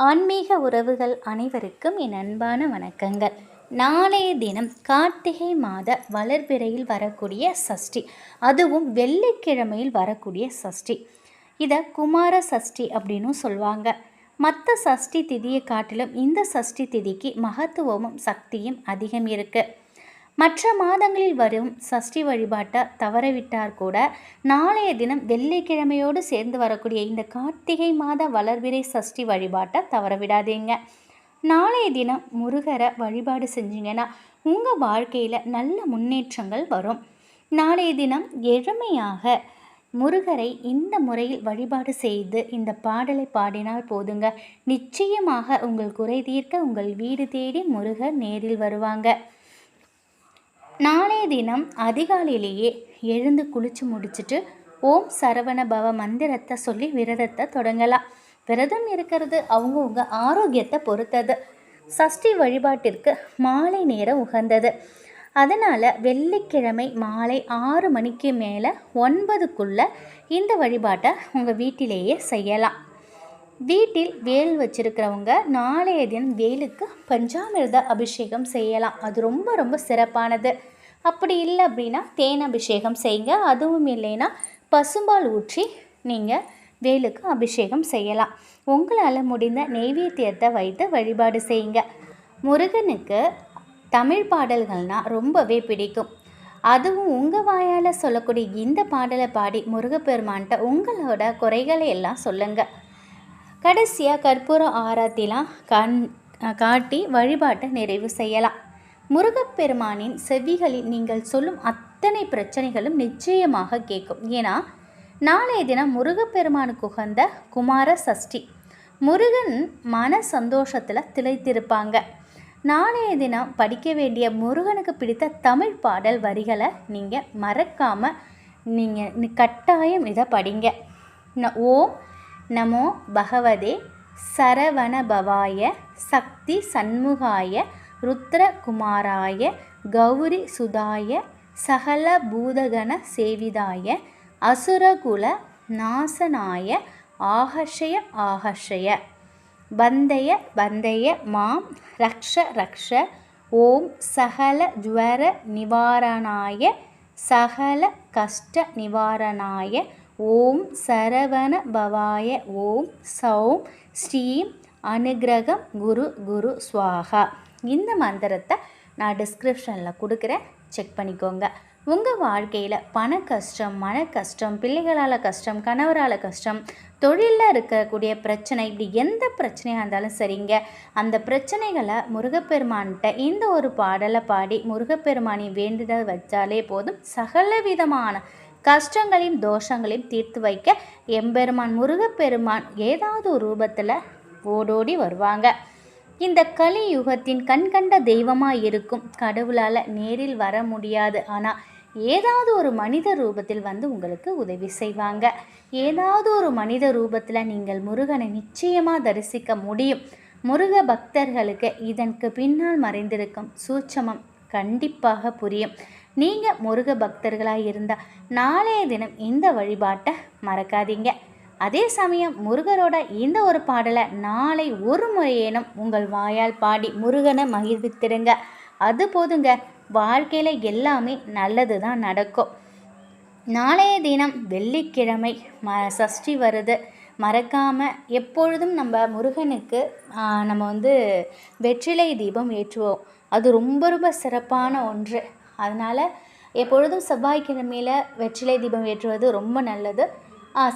ஆன்மீக உறவுகள் அனைவருக்கும் என் அன்பான வணக்கங்கள். நாளைய தினம் கார்த்திகை மாத வளர்பிறையில் வரக்கூடிய சஷ்டி, அதுவும் வெள்ளிக்கிழமையில் வரக்கூடிய சஷ்டி. இதை குமார சஷ்டி அப்படின்னும் சொல்லுவாங்க. மற்ற சஷ்டி திதியை காட்டிலும் இந்த சஷ்டி திதிக்கு மகத்துவமும் சக்தியும் அதிகம் இருக்குது. மற்ற மாதங்களில் வரும் சஷ்டி வழிபாட்டை தவறவிட்டார் கூட நாளைய தினம் வெள்ளிக்கிழமையோடு சேர்ந்து வரக்கூடிய இந்த கார்த்திகை மாத வளர்பிறை சஷ்டி வழிபாட்டை தவறவிடாதீங்க. நாளைய தினம் முருகரை வழிபாடு செஞ்சீங்கன்னா உங்கள் வாழ்க்கையில் நல்ல முன்னேற்றங்கள் வரும். நாளைய தினம் எளிமையாக முருகரை இந்த முறையில் வழிபாடு செய்து இந்த பாடலை பாடினால் போதுங்க. நிச்சயமாக உங்கள் குறை தீர்க்க உங்கள் வீடு தேடி முருகர் நேரில் வருவாங்க. நாளைய தினம் அதிகாலையிலேயே எழுந்து குளித்து முடிச்சுட்டு ஓம் சரவண பவ மந்திரத்தை சொல்லி விரதத்தை தொடங்கலாம். விரதம் இருக்கிறது அவங்கவுங்க ஆரோக்கியத்தை பொறுத்தது. சஷ்டி வழிபாட்டிற்கு மாலை நேரம் உகந்தது. அதனால் வெள்ளிக்கிழமை மாலை 6 மணிக்கு மேலே 9க்குள்ளே இந்த வழிபாட்டை உங்கள் வீட்டிலேயே செய்யலாம். வீட்டில் வேல் வச்சிருக்கிறவங்க நாளைய தினம் வேலுக்கு பஞ்சாமிர்த அபிஷேகம் செய்யலாம். அது ரொம்ப ரொம்ப சிறப்பானது. அப்படி இல்லை அப்படின்னா தேன் அபிஷேகம் செய்யுங்க. அதுவும் இல்லைன்னா பசும்பால் ஊற்றி நீங்கள் வேலுக்கு அபிஷேகம் செய்யலாம். உங்களால் முடிந்த நெய்வேத்தியத்தை வைத்து வழிபாடு செய்யுங்க. முருகனுக்கு தமிழ் பாடல்கள்னால் ரொம்பவே பிடிக்கும். அதுவும் உங்கள் வாயால் சொல்லக்கூடிய இந்த பாடலை பாடி முருகப்பெருமான்கிட்ட உங்களோட குறைகளை எல்லாம் சொல்லுங்கள். கடைசியாக கற்பூர ஆராத்திலாம் காட்டி வழிபாட்டை நிறைவு செய்யலாம். முருகப்பெருமானின் செவிகளில் நீங்கள் சொல்லும் அத்தனை பிரச்சனைகளும் நிச்சயமாக கேட்கும். ஏன்னா நாளைய தினம் முருகப்பெருமானுக்கு உகந்த குமார சஷ்டி. முருகன் மன சந்தோஷத்தில் திளைத்திருப்பாங்க. நாளைய தினம் படிக்க வேண்டிய முருகனுக்கு பிடித்த தமிழ் பாடல் வரிகளை நீங்கள் மறக்காமல் நீங்கள் கட்டாயம் இதை படிங்க. ஓம் நமோ பகவதே சரவணபவாய சக்தி சண்முகாய ருத்ரகுமாராய கௌரி சுதாய சகல பூதகண சேவிதாய அசுரகுல நாசனாய ஆகர்ஷய ஆகர்ஷய பந்தய பந்தய மாம் ரக்ஷ ரக்ஷ ஓம் சகல ஜ்வர நிவாரணாய சகல கஷ்ட நிவாரணாய ஓம் சரவண பவாய ஓம் சௌம் ஸ்ரீம் அனுகிரகம் குரு குரு ஸ்வாகா. இந்த மந்திரத்தை நான் டிஸ்கிரிப்ஷனில் கொடுக்குறேன், செக் பண்ணிக்கோங்க. உங்கள் வாழ்க்கையில் பண கஷ்டம், மன கஷ்டம், பிள்ளைகளால் கஷ்டம், கணவரால் கஷ்டம், தொழிலில் இருக்கக்கூடிய பிரச்சனை, இப்படி எந்த பிரச்சனையாக இருந்தாலும் சரிங்க, அந்த பிரச்சனைகளை முருகப்பெருமான்கிட்ட இந்த ஒரு பாடலை பாடி முருகப்பெருமானை வேண்டுதல் வச்சாலே போதும் சகல விதமான கஷ்டங்களையும் தோஷங்களையும் தீர்த்து வைக்க எம்பெருமான் முருகப்பெருமான் ஏதாவது ஒரு ரூபத்தில் ஓடோடி வருவாங்க. இந்த கலியுகத்தின் கண்கண்ட தெய்வமாக இருக்கும் கடவுளால் நேரில் வர முடியாது. ஆனால் ஏதாவது ஒரு மனித ரூபத்தில் வந்து உங்களுக்கு உதவி செய்வாங்க. ஏதாவது ஒரு மனித ரூபத்தில் நீங்கள் முருகனை நிச்சயமாக தரிசிக்க முடியும். முருக பக்தர்களுக்கு இதற்கு பின்னால் மறைந்திருக்கும் சூட்சமம் கண்டிப்பாக புரியும். நீங்கள் முருக பக்தர்களாக இருந்தால் நாளைய தினம் இந்த வழிபாட்டை மறக்காதீங்க. அதே சமயம் முருகரோட இந்த ஒரு பாடலை நாளை ஒரு முறையேனும் உங்கள் வாயால் பாடி முருகனை மகிழ்வித்திடுங்க. அது போதுங்க, வாழ்க்கையில் எல்லாமே நல்லது தான் நடக்கும். நாளைய தினம் வெள்ளிக்கிழமை சஷ்டி வருது. மறக்காமல் எப்பொழுதும் நம்ம முருகனுக்கு நம்ம வெற்றிலை தீபம் ஏற்றுவோம். அது ரொம்ப ரொம்ப சிறப்பான ஒன்று. அதனால் எப்பொழுதும் செவ்வாய்க்கிழமையில் வெற்றிலை தீபம் ஏற்றுவது ரொம்ப நல்லது.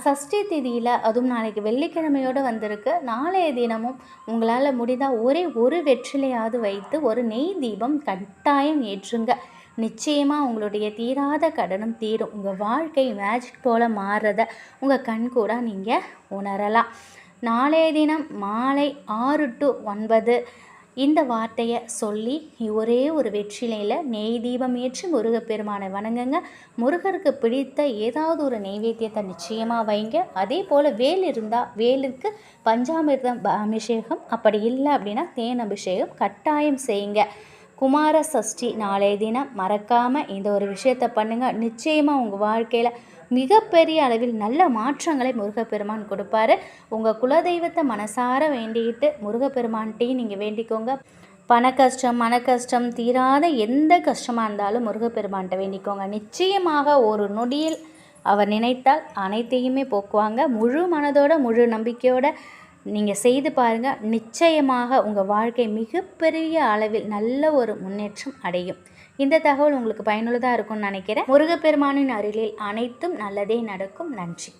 சஷ்டி திதியில் அதுவும் நாளைக்கு வெள்ளிக்கிழமையோடு வந்திருக்கு. நாளைய தினமும் உங்களால் முடிந்தால் ஒரே ஒரு வெற்றிலையாவது வைத்து ஒரு நெய் தீபம் கட்டாயம் ஏற்றுங்க. நிச்சயமாக உங்களுடைய தீராத கடனும் தீரும். உங்கள் வாழ்க்கை மேஜிக் போல் மாறுறத உங்கள் கண் கூட நீங்கள் உணரலாம். நாளைய தினம் மாலை 6 to 9 இந்த வார்த்தையை சொல்லி ஒரே ஒரு வெற்றிலையில் நெய் தீபம் ஏற்றி முருகப்பெருமானை வணங்குங்க. முருகருக்கு பிடித்த ஏதாவது ஒரு நெய்வேத்தியத்தை நிச்சயமாக வைங்க. அதே போல் வேல் இருந்தால் வேலுக்கு பஞ்சாமிர்தம் அபிஷேகம், அப்படி இல்லை அப்படின்னா தேன் அபிஷேகம் கட்டாயம் செய்யுங்க. குமார சஷ்டி நாளைய தினம் மறக்காமல் இந்த ஒரு விஷயத்தை பண்ணுங்கள். நிச்சயமாக உங்கள் வாழ்க்கையில் மிகப்பெரிய அளவில் நல்ல மாற்றங்களை முருகப்பெருமான் கொடுப்பாரு. உங்கள் குலதெய்வத்தை மனசார வேண்டிக்கிட்டு முருகப்பெருமான்கிட்டையும் நீங்கள் வேண்டிக்கோங்க. பண கஷ்டம், மன கஷ்டம், தீராத எந்த கஷ்டமாக இருந்தாலும் முருகப்பெருமான்கிட்ட வேண்டிக்கோங்க. நிச்சயமாக ஒரு நொடியில் அவர் நினைத்தால் அனைத்தையுமே போக்குவாங்க. முழு மனதோட முழு நம்பிக்கையோட நீங்கள் செய்து பாருங்கள். நிச்சயமாக உங்கள் வாழ்க்கை மிகப்பெரிய அளவில் நல்ல ஒரு முன்னேற்றம் அடையும். இந்த தகவல் உங்களுக்கு பயனுள்ளதாக இருக்கும்னு நினைக்கிறேன். முருகப்பெருமானின் அருளில் அனைத்தும் நல்லதே நடக்கும். நன்றி.